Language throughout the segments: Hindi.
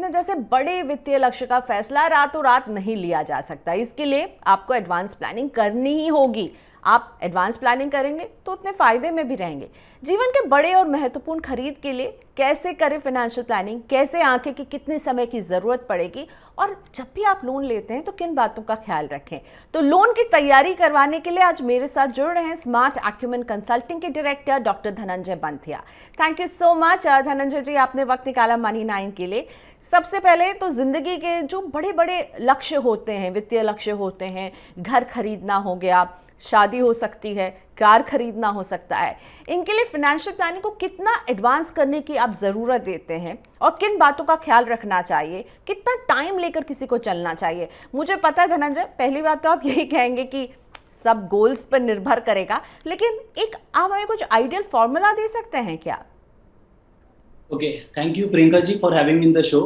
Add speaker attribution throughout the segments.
Speaker 1: खरीदने जैसे बड़े वित्तीय लक्ष्य का फैसला रातों रात नहीं लिया जा सकता। इसके लिए आपको एडवांस प्लानिंग करनी ही होगी। आप एडवांस प्लानिंग करेंगे तो उतने फायदे में भी रहेंगे। जीवन के बड़े और महत्वपूर्ण खरीद के लिए कैसे करें फाइनेंशियल प्लानिंग, कैसे आंकें कि कितने समय की ज़रूरत पड़ेगी, और जब भी आप लोन लेते हैं तो किन बातों का ख्याल रखें। तो लोन की तैयारी करवाने के लिए आज मेरे साथ जुड़ रहे हैं स्मार्ट एक्यूमेन कंसल्टिंग के director doctor Dhananjay Banthia. Thank you so much Dhananjay ji, आपने वक्त निकाला मनी 9 के लिए। सबसे पहले तो जिंदगी के जो बड़े बड़े लक्ष्य होते हैं, वित्तीय लक्ष्य होते हैं, घर खरीदना हो गया, शादी हो सकती है, कार खरीदना हो सकता है, इनके लिए फाइनेंशियल प्लानिंग को कितना एडवांस करने की आप ज़रूरत देते हैं और किन बातों का ख्याल रखना चाहिए, कितना टाइम लेकर किसी को चलना चाहिए। मुझे पता है धनंजय, पहली बात तो आप यही कहेंगे कि सब गोल्स पर निर्भर करेगा, लेकिन एक आप हमें कुछ आइडियल फॉर्मूला दे सकते हैं क्या?
Speaker 2: Okay, thank you Priyanka ji for having me in the show.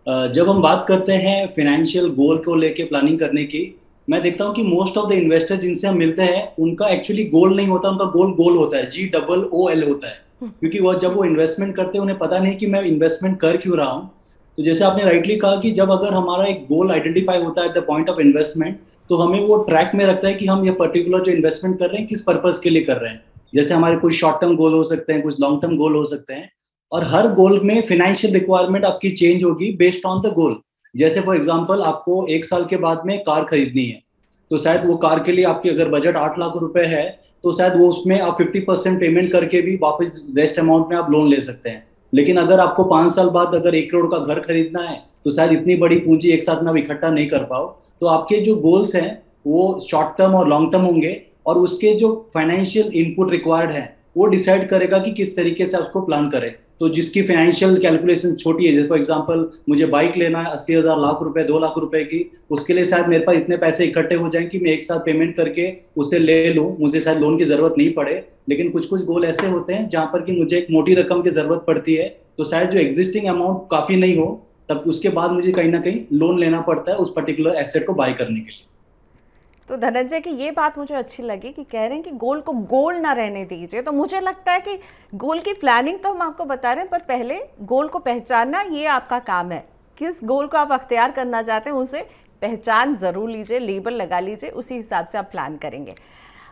Speaker 2: जब हम बात करते हैं फाइनेंशियल गोल को लेके प्लानिंग करने की, मैं देखता हूँ कि मोस्ट ऑफ द इन्वेस्टर जिनसे हम मिलते हैं उनका एक्चुअली गोल नहीं होता, उनका गोल होता है, GOOL होता है। क्योंकि वो जब वो इन्वेस्टमेंट करते हैं उन्हें पता नहीं कि मैं इन्वेस्टमेंट कर क्यों रहा हूँ। तो जैसे आपने राइटली कहा कि जब अगर हमारा एक गोल आइडेंटिफाई होता है at the point of investment, तो हमें वो ट्रैक में रखता है कि हम ये पर्टिकुलर जो इन्वेस्टमेंट कर रहे हैं किस पर्पज के लिए कर रहे हैं। जैसे हमारे कुछ शॉर्ट टर्म गोल हो सकते हैं, कुछ लॉन्ग टर्म गोल हो सकते हैं, और हर गोल में फाइनेंशियल रिक्वायरमेंट आपकी चेंज होगी बेस्ड ऑन द गोल। जैसे फॉर एग्जांपल आपको 1 साल के बाद में कार खरीदनी है, तो शायद वो कार के लिए आपकी अगर बजट 8 लाख रुपए है, तो शायद वो उसमें आप 50% पेमेंट करके भी वापस रेस्ट अमाउंट में आप लोन ले सकते हैं। लेकिन अगर आपको 5 साल बाद अगर 1 करोड़ का घर खरीदना है, तो शायद इतनी बड़ी पूंजी एक साथ में आप इकट्ठा नहीं कर पाओ। तो आपके जो गोल्स हैं वो शॉर्ट टर्म और लॉन्ग टर्म होंगे, और उसके जो फाइनेंशियल इनपुट रिक्वायर्ड है वो डिसाइड करेगा कि किस तरीके से आपको प्लान करें। तो जिसकी फाइनेंशियल कैलकुलेशन छोटी है, जैसे फॉर एग्जांपल मुझे बाइक लेना है 80,000 लाख रुपए 2 लाख रुपए की, उसके लिए शायद मेरे पास इतने पैसे इकट्ठे हो जाएं कि मैं एक साथ पेमेंट करके उसे ले लूं, मुझे शायद लोन की जरूरत नहीं पड़े। लेकिन कुछ कुछ गोल ऐसे होते हैं जहां पर कि मुझे एक मोटी रकम की जरूरत पड़ती है, तो शायद जो एग्जिस्टिंग अमाउंट काफी नहीं हो, तब उसके बाद मुझे कहीं ना कहीं लोन लेना पड़ता है उस पर्टिकुलर एसेट को बाय करने के लिए।
Speaker 1: तो धनंजय की ये बात मुझे अच्छी लगी कि कह रहे हैं कि गोल को गोल ना रहने दीजिए। तो मुझे लगता है कि गोल की प्लानिंग तो हम आपको बता रहे हैं, पर पहले गोल को पहचानना ये आपका काम है। किस गोल को आप अख्तियार करना चाहते हैं उसे पहचान ज़रूर लीजिए, लेबल लगा लीजिए, उसी हिसाब से आप प्लान करेंगे।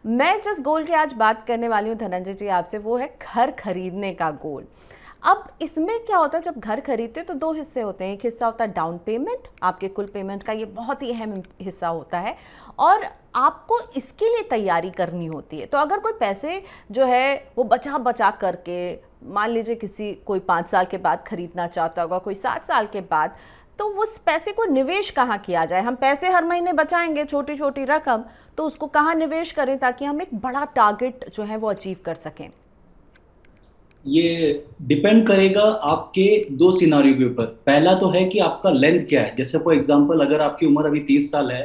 Speaker 1: मैं जिस गोल की आज बात करने वाली हूँ धनंजय जी आपसे, वो है घर खरीदने का गोल। अब इसमें क्या होता है, जब घर खरीदते हैं तो 2 हिस्से होते हैं। एक हिस्सा होता है डाउन पेमेंट, आपके कुल पेमेंट का ये बहुत ही अहम हिस्सा होता है, और आपको इसके लिए तैयारी करनी होती है। तो अगर कोई पैसे जो है वो बचा बचा करके, मान लीजिए कोई 5 साल के बाद खरीदना चाहता होगा, कोई 7 साल के बाद, तो उस पैसे को निवेश कहाँ किया जाए? हम पैसे हर महीने बचाएंगे छोटी छोटी रकम, तो उसको कहाँ निवेश करें ताकि हम एक बड़ा टारगेट जो है वो अचीव कर सकें?
Speaker 2: ये डिपेंड करेगा आपके 2 सिनारियो के ऊपर। पहला तो है कि आपका लेंथ क्या है। जैसे फॉर एग्जांपल अगर आपकी उम्र अभी 30 साल है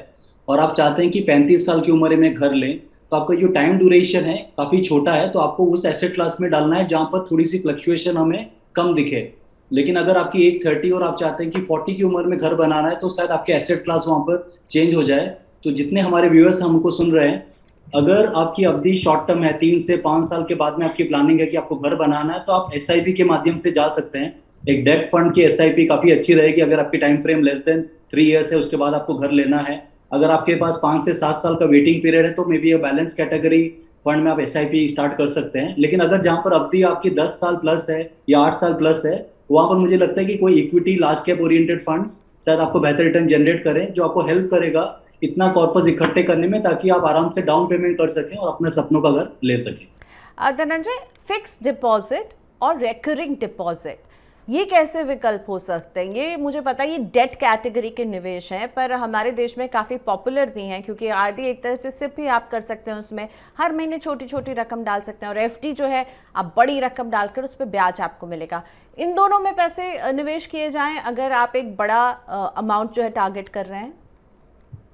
Speaker 2: और आप चाहते हैं कि 35 साल की उम्र में घर लें, तो आपका जो टाइम ड्यूरेशन है काफ़ी छोटा है, तो आपको उस एसेट क्लास में डालना है जहाँ पर थोड़ी सी फ्लक्चुएशन हमें कम दिखे। लेकिन अगर आपकी एज 30 और आप चाहते हैं कि 40 की उम्र में घर बनाना है, तो शायद आपके एसेट क्लास वहाँ पर चेंज हो जाए। तो जितने हमारे व्यूअर्स हमको सुन रहे हैं, अगर आपकी अवधि शॉर्ट टर्म है, 3 से 5 साल के बाद में आपकी प्लानिंग है कि आपको घर बनाना है, तो आप SIP के माध्यम से जा सकते हैं। एक डेट फंड की SIP काफी अच्छी रहेगी अगर आपकी time frame less than 3 years है, उसके बाद आपको घर लेना है। अगर आपके पास 5 से 7 साल का वेटिंग पीरियड है, तो may be balance category fund में आप SIP स्टार्ट कर सकते हैं। लेकिन अगर जहाँ पर अवधि आपकी 10 साल प्लस है या 8 साल प्लस है, वहां पर मुझे लगता है कि कोई equity large cap oriented funds शायद आपको बेहतर रिटर्न जनरेट करें, जो आपको हेल्प करेगा इतना कॉर्पस इकट्ठे करने में, ताकि आप आराम से डाउन पेमेंट कर सकें और अपने सपनों का घर ले सकें।
Speaker 1: धनंजय, फिक्स डिपॉजिट और रेकरिंग डिपॉजिट ये कैसे विकल्प हो सकते हैं? ये मुझे पता है ये डेट कैटेगरी के निवेश हैं, पर हमारे देश में काफ़ी पॉपुलर भी हैं, क्योंकि RD एक तरह से सिप ही आप कर सकते हैं, उसमें हर महीने छोटी छोटी रकम डाल सकते हैं, और FD जो है आप बड़ी रकम डालकर उस पर ब्याज आपको मिलेगा। इन दोनों में पैसे निवेश किए जाएं अगर आप एक बड़ा अमाउंट जो है टारगेट कर रहे हैं?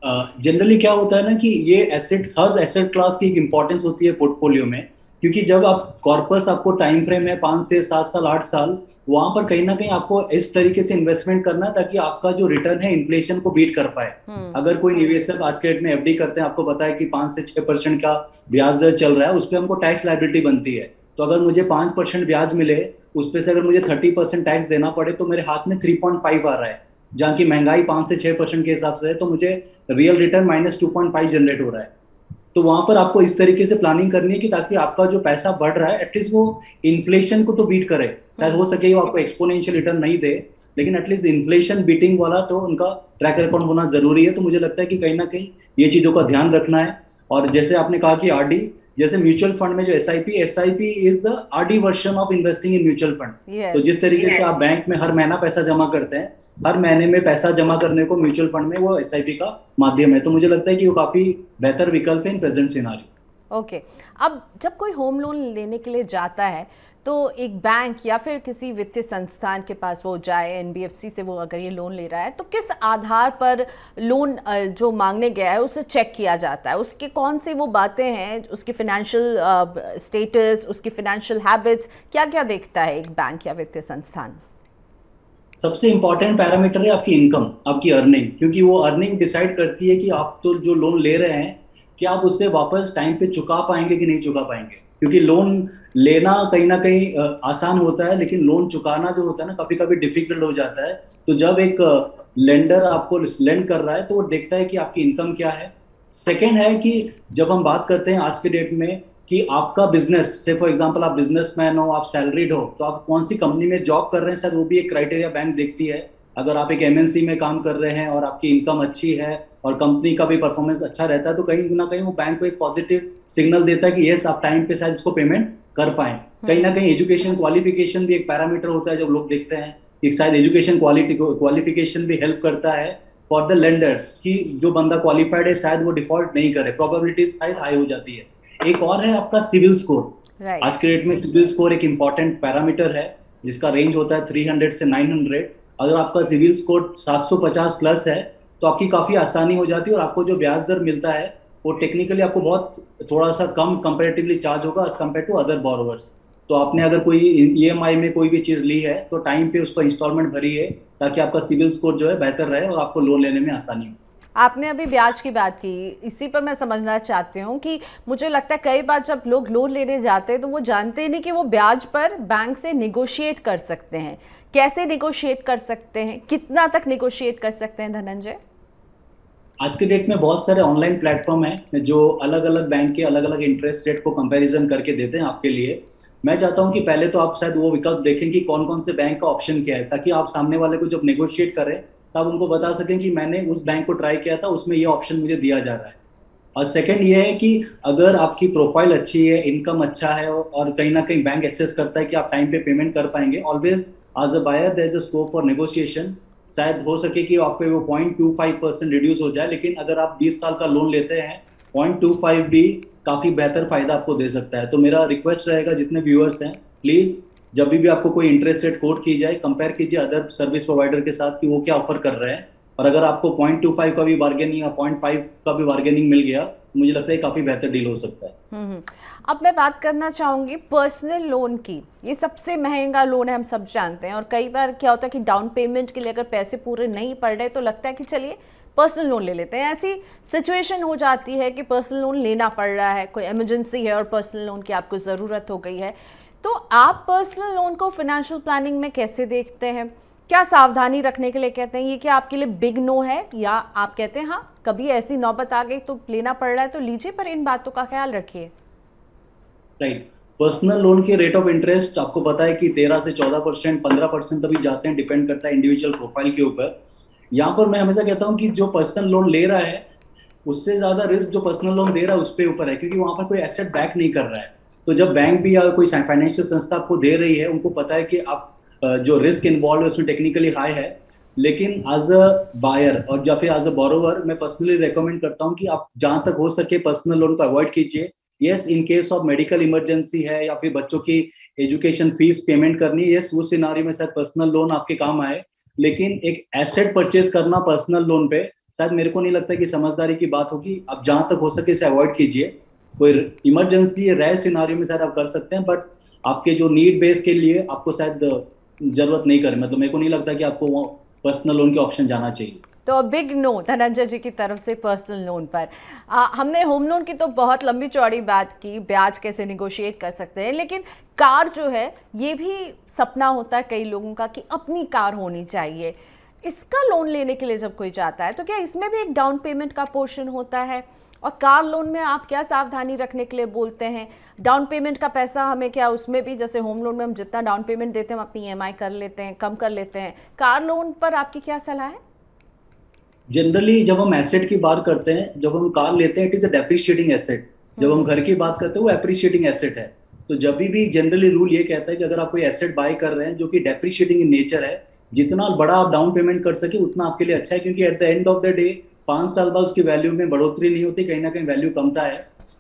Speaker 2: जनरली क्या होता है ना कि ये एसेट, हर एसेट क्लास की एक इंपॉर्टेंस होती है पोर्टफोलियो में। क्योंकि जब आप कॉर्पस, आपको टाइम फ्रेम है 5 से 7 साल 8 साल, वहां पर कहीं ना कहीं आपको इस तरीके से इन्वेस्टमेंट करना है ताकि आपका जो रिटर्न है इन्फ्लेशन को बीट कर पाए। अगर कोई निवेशक आज के डेट में FD करते हैं, आपको पता है कि 5 से 6% का ब्याज दर चल रहा है, उस पर हमको टैक्स लायबिलिटी बनती है। तो अगर मुझे 5% ब्याज मिले, उस पे से अगर मुझे 30% टैक्स देना पड़े, तो मेरे हाथ में 3.5 आ रहा है, जहाँ की महंगाई 5 से 6% के हिसाब से है, तो मुझे रियल रिटर्न -2.5 जनरेट हो रहा है। तो वहां पर आपको इस तरीके से प्लानिंग करनी है कि ताकि आपका जो पैसा बढ़ रहा है एटलीस्ट वो इन्फ्लेशन को तो बीट करे। शायद हो सके वो आपको एक्सपोनेंशियल रिटर्न नहीं दे, लेकिन एटलीस्ट इन्फ्लेशन बीटिंग वाला तो उनका ट्रैक रिकॉर्ड होना जरूरी है। तो मुझे लगता है कि कहीं ना कहीं ये चीजों का ध्यान रखना है। और जैसे आपने कहा कि आरडी, जैसे म्यूचुअल फंड में जो SIP is RD version of investing in mutual fund. तो जिस तरीके से आप बैंक में हर महीना पैसा जमा करते हैं, हर महीने में पैसा जमा करने को म्यूचुअल फंड में वो एसआईपी का माध्यम है। तो मुझे लगता है कि वो काफी बेहतर विकल्प है इन प्रेजेंट सिनेरियो।
Speaker 1: ओके, अब जब कोई होम लोन लेने के लिए जाता है तो एक बैंक या फिर किसी वित्तीय संस्थान के पास वो जाए, एनबीएफसी से वो अगर ये लोन ले रहा है, तो किस आधार पर लोन जो मांगने गया है उसे चेक किया जाता है? उसके कौन सी वो बातें हैं, उसकी फाइनेंशियल स्टेटस, उसकी फाइनेंशियल हैबिट्स, क्या क्या देखता है एक बैंक या वित्तीय संस्थान?
Speaker 2: सबसे इंपॉर्टेंट पैरामीटर है आपकी इनकम, आपकी अर्निंग, क्योंकि वो अर्निंग डिसाइड करती है कि आप तो जो लोन ले रहे हैं कि आप उससे वापस टाइम पे चुका पाएंगे कि नहीं चुका पाएंगे। क्योंकि लोन लेना कहीं ना कहीं आसान होता है, लेकिन लोन चुकाना जो होता है ना कभी कभी डिफिकल्ट हो जाता है। तो जब एक लेंडर आपको लेंड कर रहा है तो वो देखता है कि आपकी इनकम क्या है। सेकेंड है कि जब हम बात करते हैं आज के डेट में कि आपका बिजनेस, से फॉर एग्जांपल आप बिजनेसमैन हो, आप सैलरीड हो, तो आप कौन सी कंपनी में जॉब कर रहे हैं सर, वो भी एक क्राइटेरिया बैंक देखती है। अगर आप एक एमएनसी में काम कर रहे हैं और आपकी इनकम अच्छी है और कंपनी का भी परफॉर्मेंस अच्छा रहता है, तो कहीं ना कहीं वो बैंक को एक पॉजिटिव सिग्नल देता है कि यस आप टाइम पे शायद इसको पेमेंट कर पाए। कहीं ना कहीं एजुकेशन क्वालिफिकेशन भी एक पैरामीटर होता है, जब लोग देखते हैं कि शायद एजुकेशन क्वालिफिकेशन भी हेल्प करता है फॉर द लेंडर, कि जो बंदा क्वालिफाइड है शायद वो डिफॉल्ट नहीं करे, प्रोबेबिलिटी शायद हाई हो जाती है। एक और है आपका सिविल स्कोर। आज के डेट में सिविल स्कोर एक इंपॉर्टेंट पैरामीटर है जिसका रेंज होता है 300 से 900। अगर आपका सिविल स्कोर 750 प्लस है तो आपकी काफी आसानी हो जाती है, और आपको जो ब्याज दर मिलता है वो टेक्निकली आपको बहुत थोड़ा सा कम कंपैरेटिवली चार्ज होगा as compare to other borrowers. तो आपने अगर कोई ईएमआई में कोई भी चीज ली है तो टाइम पे उसको इंस्टॉलमेंट भरी है, ताकि आपका सिविल स्कोर जो है बेहतर रहे और आपको लोन लेने में आसानी हो।
Speaker 1: आपने अभी ब्याज की बात की, इसी पर मैं समझना चाहती हूँ कि मुझे लगता है कई बार जब लोग लोन लेने जाते हैं तो वो जानते नहीं कि वो ब्याज पर बैंक से निगोशिएट कर सकते हैं। कैसे निगोशिएट कर सकते हैं, कितना तक निगोशिएट कर सकते हैं धनंजय?
Speaker 2: आज के डेट में बहुत सारे ऑनलाइन प्लेटफॉर्म हैं जो अलग अलग बैंक के अलग अलग इंटरेस्ट रेट को कंपैरिजन करके देते हैं आपके लिए। मैं चाहता हूं कि पहले तो आप शायद वो विकल्प देखें कि कौन कौन से बैंक का ऑप्शन क्या है, ताकि आप सामने वाले को जब नेगोशिएट करें तो आप उनको बता सकें कि मैंने उस बैंक को ट्राई किया था, उसमें ये ऑप्शन मुझे दिया जा रहा है। और सेकंड ये है कि अगर आपकी प्रोफाइल अच्छी है, इनकम अच्छा है और कहीं ना कहीं बैंक एक्सेस करता है कि आप टाइम पे पेमेंट कर पाएंगे, always as a buyer there is a scope for negotiation. शायद हो सके कि आपके वो 0.25% रिड्यूस हो जाए, लेकिन अगर आप 20 साल का लोन लेते हैं 0.25 भी काफी बेहतर फायदा आपको दे सकता है। तो मेरा रिक्वेस्ट रहेगा जितने व्यूअर्स हैं, प्लीज जब भी आपको कोई इंटरेस्ट रेट कोट की जाए कंपेयर कीजिए अदर सर्विस प्रोवाइडर के साथ कि वो क्या ऑफर कर रहे हैं। और अगर आपको 0.25 का भी बार्गेनिंग या 0.5 का भी बार्गेनिंग मिल गया तो मुझे लगता है काफी बेहतर डील हो सकता है।
Speaker 1: अब मैं बात करना चाहूंगी पर्सनल लोन की। ये सबसे महंगा लोन है, हम सब जानते हैं, और कई बार क्या होता है कि डाउन पेमेंट के लिए अगर पैसे पूरे नहीं पड़ रहे तो लगता है कि चलिए पर्सनल लोन ले लेते हैं। ऐसी सिचुएशन हो जाती है कि पर्सनल लोन लेना पड़ रहा है, कोई इमरजेंसी है और पर्सनल लोन की आपको ज़रूरत हो गई है, तो आप पर्सनल लोन को फाइनेंशियल प्लानिंग में कैसे देखते हैं? क्या सावधानी रखने के लिए कहते हैं? ये क्या आपके लिए बिग नो है, या आप कहते हैं हाँ कभी ऐसी नौबत आ गई तो लेना पड़ रहा है तो लीजिए, पर इन बातों का ख्याल रखिए?
Speaker 2: राइट, पर्सनल लोन के रेट ऑफ इंटरेस्ट आपको पता है कि 13 से 14%, 15% तभी जाते हैं, डिपेंड करता है इंडिविजुअल प्रोफाइल के ऊपर। यहाँ पर मैं हमेशा कहता हूँ कि जो पर्सनल लोन ले रहा है उससे ज्यादा रिस्क जो पर्सनल लोन दे रहा है उस पर ऊपर है, क्योंकि वहां पर कोई एसेट बैक नहीं कर रहा है। तो जब बैंक भी या कोई फाइनेंशियल संस्था आपको दे रही है, उनको पता है कि आप जो रिस्क इन्वॉल्व है उसमें टेक्निकली हाई है, लेकिन एज अ बायर और या फिर एज अ बोरोवर मैं पर्सनली रेकमेंड करता हूँ कि आप जहां तक हो सके पर्सनल लोन को अवॉइड कीजिए। Yes, in case of medical emergency है या फिर बच्चों की एजुकेशन फीस पेमेंट करनी है, यस उस सिनारियो में शायद पर्सनल लोन आपके काम आए, लेकिन एक एसेट परचेज करना पर्सनल लोन पे शायद मेरे को नहीं लगता कि समझदारी की बात होगी। आप जहां तक हो सके इसे अवॉइड कीजिए। कोई इमरजेंसी रेयर सिनारियो में शायद आप कर सकते हैं, बट आपके जो नीड बेस के लिए आपको शायद जरूरत नहीं करे। मतलब मेरे को नहीं लगता कि आपको पर्सनल लोन के ऑप्शन जाना चाहिए।
Speaker 1: तो बिग नो धनंजय जी की तरफ से पर्सनल लोन पर। हमने होम लोन की तो बहुत लंबी चौड़ी बात की, ब्याज कैसे निगोशिएट कर सकते हैं, लेकिन कार जो है ये भी सपना होता है कई लोगों का कि अपनी कार होनी चाहिए। इसका लोन लेने के लिए जब कोई जाता है तो क्या इसमें भी एक डाउन पेमेंट का पोर्शन होता है? और कार लोन में आप क्या सावधानी रखने के लिए बोलते हैं? डाउन पेमेंट का पैसा हमें क्या उसमें भी, जैसे होम लोन में हम जितना डाउन पेमेंट देते हैं हम अपनी ईएमआई कर लेते हैं, कम कर लेते हैं, कार लोन पर आपकी क्या सलाह है?
Speaker 2: जनरली जब हम एसेट की बात करते हैं, जब हम कार लेते हैं, it is a depreciating asset. जब हम घर की बात करते हैं वो एप्रिशिएटिंग एसेट है। तो जब भी जनरली रूल ये कहता है कि अगर आप कोई एसेट बाय कर रहे हैं जो कि डेप्रिशिएटिंग इन नेचर है, जितना बड़ा आप डाउन पेमेंट कर सके उतना आपके लिए अच्छा है, क्योंकि at the end of the day 5 साल बाद उसकी वैल्यू में बढ़ोतरी नहीं होती, कहीं ना कहीं वैल्यू कमता है।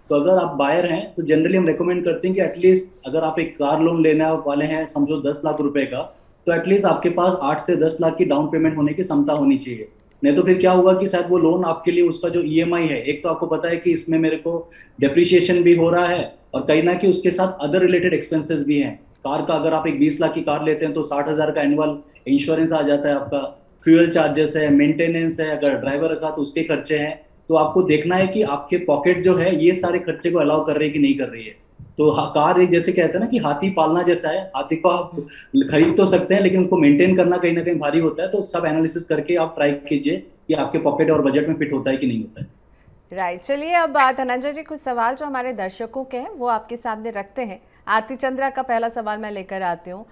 Speaker 2: तो अगर आप बायर हैं तो जनरली हम रेकमेंड करते हैं कि एटलीस्ट अगर आप एक कार लोन लेने वाले हैं, समझो 10 लाख रुपए का, तो एटलीस्ट आपके पास 8 से 10 लाख की डाउन पेमेंट होने की क्षमता होनी चाहिए। नहीं तो फिर क्या होगा कि शायद वो लोन आपके लिए, उसका जो ईएमआई है, एक तो आपको पता है कि इसमें मेरे को डेप्रिशिएशन भी हो रहा है और कहीं ना कहीं उसके साथ अदर रिलेटेड एक्सपेंसेस भी हैं। कार का अगर आप एक 20 लाख की कार लेते हैं तो 60,000 का एनुअल इंश्योरेंस आ जाता है आपका, फ्यूल चार्जेस है, मेंटेनेंस है, अगर ड्राइवर रखा तो उसके खर्चे हैं। तो आपको देखना है कि आपके पॉकेट जो है ये सारे खर्चे को अलाउ कर रही है कि नहीं कर रही है। तो कार एक, जैसे कहते हैं ना कि हाथी पालना जैसा है, हाथी को आप खरीद तो सकते हैं लेकिन उनको मेंटेन करना कहीं ना कहीं भारी होता है। तो सब एनालिसिस करके आप ट्राई कीजिए कि आपके पॉकेट और बजट में फिट होता है कि नहीं होता है।
Speaker 1: राइट, चलिए अब धनंजय जी कुछ सवाल जो हमारे दर्शकों के हैं वो आपके सामने रखते हैं। आरती चंद्रा का पहला सवाल मैं लेकर आती हूँ।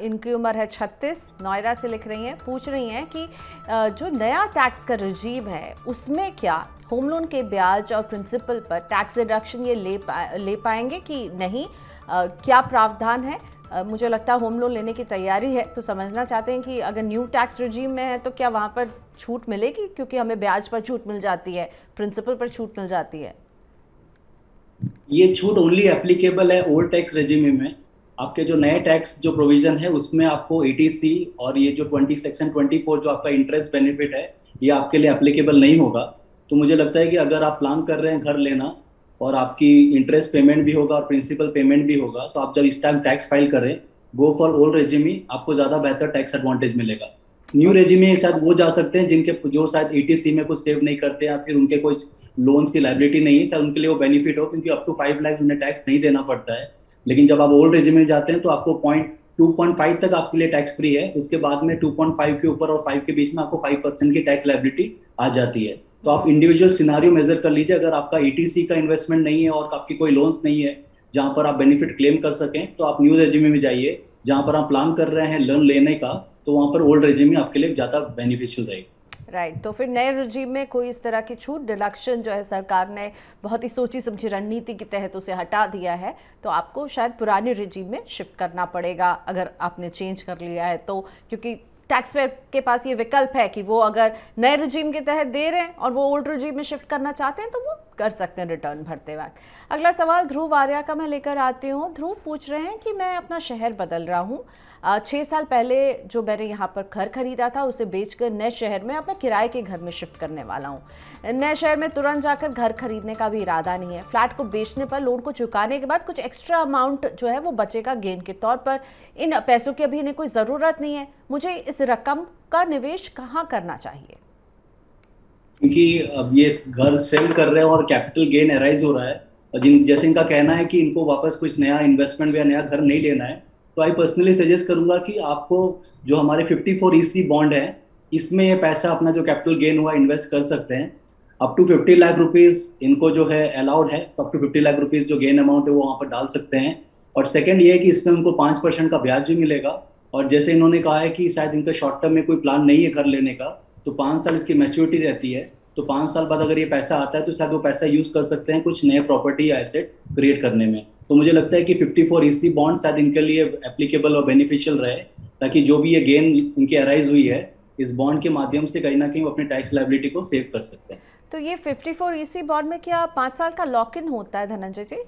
Speaker 1: इनकी उम्र है 36, नोएडा से लिख रही हैं, पूछ रही हैं कि जो नया टैक्स का रजीम है उसमें क्या होम लोन के ब्याज और प्रिंसिपल पर टैक्स डिडक्शन ये ले पाएंगे कि नहीं? क्या प्रावधान है? मुझे लगता है होम लोन लेने की तैयारी है, तो समझना चाहते हैं कि अगर न्यू टैक्स रजीम में है तो क्या वहाँ पर छूट मिलेगी, क्योंकि हमें ब्याज पर छूट मिल जाती है, प्रिंसिपल पर छूट मिल जाती है।
Speaker 2: ये छूट ओनली एप्लीकेबल है ओल्ड टैक्स रेजिम में। आपके जो नए टैक्स जो प्रोविजन है उसमें आपको एटीसी और ये जो सेक्शन 24 जो आपका इंटरेस्ट बेनिफिट है ये आपके लिए एप्लीकेबल नहीं होगा। तो मुझे लगता है कि अगर आप प्लान कर रहे हैं घर लेना और आपकी इंटरेस्ट पेमेंट भी होगा और प्रिंसिपल पेमेंट भी होगा, तो आप जब इस टाइम टैक्स फाइल करें, गो फॉर ओल्ड रेजिम ही, आपको ज़्यादा बेहतर टैक्स एडवांटेज मिलेगा। न्यू रेजिम में शायद वो जा सकते हैं जिनके जो शायद एटीसी में कुछ सेव नहीं करते या फिर उनके कुछ लोन्स की लाइबिलिटी नहीं है, शायद उनके लिए वो बेनिफिट हो, क्योंकि अप टू 5 लाख उन्हें टैक्स नहीं देना पड़ता है। लेकिन जब आप ओल्ड रेजिम में जाते हैं तो आपको 2.5 तक आपके लिए टैक्स फ्री है, उसके बाद में 2.5 के ऊपर और 5 के बीच में आपको 5% की टैक्स लाइबिलिटी आ जाती है। तो आप इंडिविजुअल सिनारियो मेजर कर लीजिए। अगर आपका एटीसी का इन्वेस्टमेंट नहीं है और आपकी कोई लोन्स नहीं है जहां पर आप बेनिफिट क्लेम कर सकें, तो आप न्यू रेजिम में जाइए। जहां पर आप प्लान कर रहे हैं लोन लेने का, तो वहां पर ओल्ड रेजिम में आपके लिए ज्यादा बेनिफिशियल रहेगी।
Speaker 1: राइट, तो फिर नए रजीम में कोई इस तरह की छूट डिडक्शन जो है सरकार ने बहुत ही सोची समझी रणनीति के तहत उसे हटा दिया है, तो आपको शायद पुराने रजीम में शिफ्ट करना पड़ेगा अगर आपने चेंज कर लिया है तो, क्योंकि टैक्स पेयर के पास ये विकल्प है कि वो अगर नए रजीम के तहत दे रहे हैं और वो ओल्ड रजीम में शिफ्ट करना चाहते हैं तो वो कर सकते हैं रिटर्न भरते वक्त। अगला सवाल ध्रुव आर्या का मैं लेकर आती हूँ। ध्रुव पूछ रहे हैं कि मैं अपना शहर बदल रहा हूँ, 6 साल पहले जो मैंने यहाँ पर घर खरीदा था उसे बेचकर नए शहर में अपने किराए के घर में शिफ्ट करने वाला हूँ। नए शहर में तुरंत जाकर घर खरीदने का भी इरादा नहीं है। फ्लैट को बेचने पर लोन को चुकाने के बाद कुछ एक्स्ट्रा अमाउंट जो है वो बचेगा गेन के तौर पर। इन पैसों की अभी इन्हें कोई ज़रूरत नहीं है, मुझे इस रकम का निवेश कहाँ करना चाहिए?
Speaker 2: क्योंकि अब ये घर सेल कर रहे हैं और कैपिटल गेन अराइज हो रहा है, और जैसे इनका कहना है कि इनको वापस कुछ नया इन्वेस्टमेंट या नया घर नहीं लेना है, तो आई पर्सनली सजेस्ट करूंगा कि आपको जो हमारे 54EC बॉन्ड है इसमें ये पैसा अपना जो कैपिटल गेन हुआ इन्वेस्ट कर सकते हैं। अप टू 50 लाख रुपीज इनको जो है अलाउड है, तो अप टू 50 लाख रुपीज जो गेन अमाउंट है वो वहाँ पर डाल सकते हैं। और सेकेंड ये है कि इसमें उनको 5% का ब्याज भी मिलेगा। और जैसे इन्होंने कहा है कि शायद इनका शॉर्ट टर्म में कोई प्लान नहीं है घर लेने का, तो 5 साल इसकी मैच्योरिटी रहती है। तो 5 साल बाद अगर ये पैसा आता है तो शायद वो पैसा यूज कर सकते हैं कुछ नए प्रॉपर्टी या एसेट क्रिएट करने में। तो मुझे लगता है कि 54EC बॉन्ड शायद इनके लिए एप्लीकेबल और बेनिफिशियल रहे, ताकि जो भी ये गेन इनकी अराइज हुई है इस बॉन्ड के माध्यम से कहीं ना कहीं वो अपने टैक्स लायबिलिटी को सेव कर सकते हैं।
Speaker 1: तो ये 54EC बॉन्ड में क्या 5 साल का लॉक इन होता है धनंजय जी?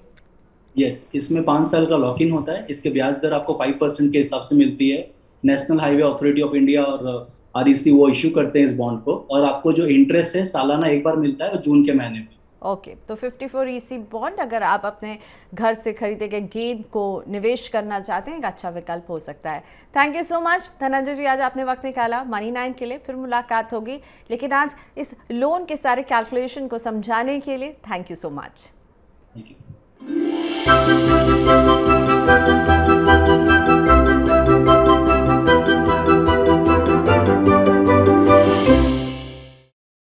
Speaker 2: यस, इसमें 5 साल का लॉक इन होता है। इसके ब्याज दर आपको 5% के हिसाब से मिलती है। National highway authority of India और REC वो इशू करते हैं इस बॉन्ड को, और आपको जो इंटरेस्ट है सालाना एक बार मिलता है जून के महीने में।
Speaker 1: ओके, तो 54 EC बॉन्ड अगर आप अपने घर से खरीदे गए गेन को निवेश करना चाहते हैं, एक अच्छा विकल्प हो सकता है। Thank you so much Dhananjay ji, आज आपने वक्त निकाला मनी 9 के लिए। फिर मुलाकात होगी, लेकिन आज इस लोन के सारे कैलकुलेशन को समझाने के लिए thank you so much.
Speaker 2: Thank you.